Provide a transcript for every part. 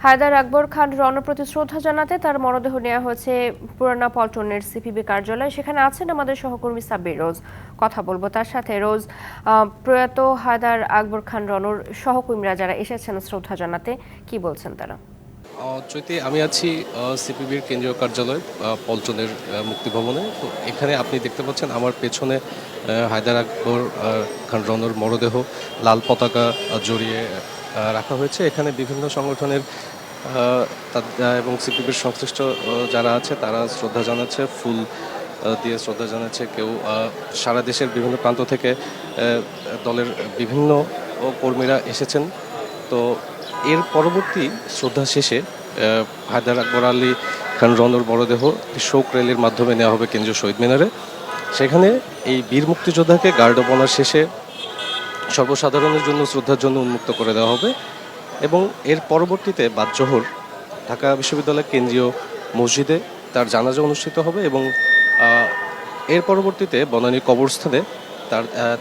হায়দার আকবর খান রণের প্রতি শ্রদ্ধা জানাতে তার মরদেহ নেওয়া হয়েছে পুরানা পল্টনের সিপিবি কার্যালয়ে। সেখানে আছেন আমাদের সহকর্মী সাব্বির রোজ। কথা বলবো তার সাথে। রোজ, প্রয়াত হায়দার আকবর খান রণর সহকর্মীরা যারা এসেছেন শ্রদ্ধা জানাতে, কি বলছেন তারা? চৈতি, আমি আছি সিপিবির কেন্দ্রীয় কার্যালয় পল্টনের মুক্তিভবনে। তো এখানে আপনি দেখতে পাচ্ছেন আমার পেছনে হায়দার আকবর খান রণর মরদেহ লাল পতাকা জড়িয়ে রাখা হয়েছে। এখানে বিভিন্ন সংগঠনের এবং সিপিবির সংশ্লিষ্ট যারা আছে তারা শ্রদ্ধা জানাচ্ছে, ফুল দিয়ে শ্রদ্ধা জানাচ্ছে। কেউ সারা দেশের বিভিন্ন প্রান্ত থেকে দলের বিভিন্ন কর্মীরা এসেছেন। তো এর পরবর্তী শ্রদ্ধা শেষে হায়দার আকবর আলী খান রণর মরদেহ শোক র্যালির মাধ্যমে নেওয়া হবে কেন্দ্রীয় শহীদ মিনারে। সেখানে এই বীর মুক্তিযোদ্ধাকে গার্ড অব অনার শেষে সর্বসাধারণের জন্য শ্রদ্ধার জন্য উন্মুক্ত করে দেওয়া হবে এবং এর পরবর্তীতে বাদ জোহর ঢাকা বিশ্ববিদ্যালয় কেন্দ্রীয় মসজিদে তার জানাজা অনুষ্ঠিত হবে এবং এর পরবর্তীতে বনানী কবরস্থানে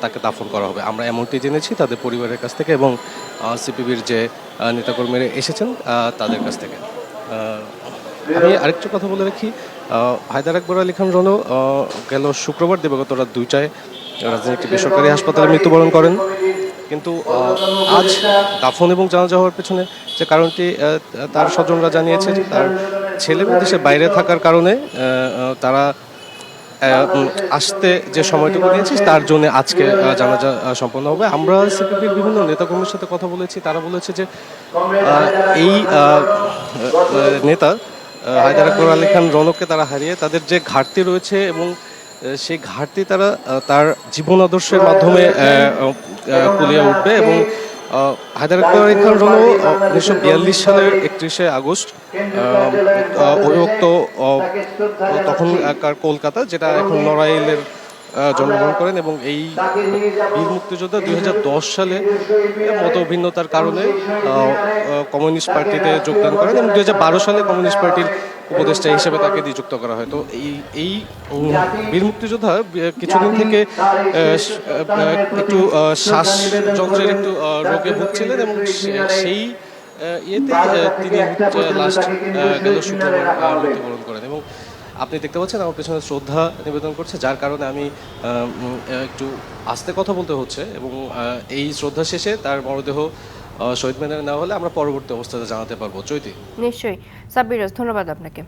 তাকে দাফন করা হবে। আমরা এমনটি জেনেছি তাদের পরিবারের কাছ থেকে এবং সিপিবির যে নেতাকর্মীরা এসেছেন তাদের কাছ থেকে। আমি আরেকটু কথা বলে রাখি, হায়দার আকবর আলী খান রণ গেল শুক্রবার দিবাগত রাত 2টায় রাজধানীর একটি বেসরকারি হাসপাতালে মৃত্যুবরণ করেন। কিন্তু আজ দাফন এবং জানাজা হওয়ার পেছনে যে কারণটি তার স্বজনরা জানিয়েছে যে তার ছেলে বিদেশে বাইরে থাকার কারণে তারা আসতে যে সময়টুকু নিয়েছি তার জন্য আজকে জানাজা সম্পন্ন হবে। আমরা সিপিবির বিভিন্ন নেতাকর্মীর সাথে কথা বলেছি, তারা বলেছে যে এই নেতা হায়দার আকবর আলী খান রণকে তারা হারিয়ে তাদের যে ঘাটতি রয়েছে এবং সেই ঘাটতি তারা তার জীবন আদর্শের মাধ্যমে কুলিয়ে উঠবে এবং হায়দার আকবর আলী খান রণ 1942 সালের 31শে আগস্ট অবিভক্ত তখনকার কলকাতা, যেটা এখন নড়াইলের জন্মগ্রহণ করেন এবং এই বীর মুক্তিযোদ্ধা 2010 সালে মতভিন্নতার কারণে কমিউনিস্ট পার্টিতে যোগদান করেন এবং 2012 সালে কমিউনিস্ট পার্টির উপদেষ্টা হিসেবে তাকে নিযুক্ত করা হয়। তো এই বীর মুক্তিযোদ্ধা কিছুদিন থেকে একটু শ্বাসযন্ত্রের একটু রোগে ভুগছিলেন এবং সেই ইয়েতে তিনি লাস্ট গেল শুক্রবার মৃত্যুবরণ করেন এবং আপনি দেখতে পাচ্ছেন আমার পেছনে শ্রদ্ধা নিবেদন করছে, যার কারণে আমি একটু আস্তে কথা বলতে হচ্ছে এবং এই শ্রদ্ধা শেষে তার মরদেহ শহীদ মিনারে নেওয়া হলে আমরা পরবর্তী অবস্থাতে জানাতে পারবো। চৈতি, নিশ্চয়ই। সাব্বির রোজ, ধন্যবাদ আপনাকে।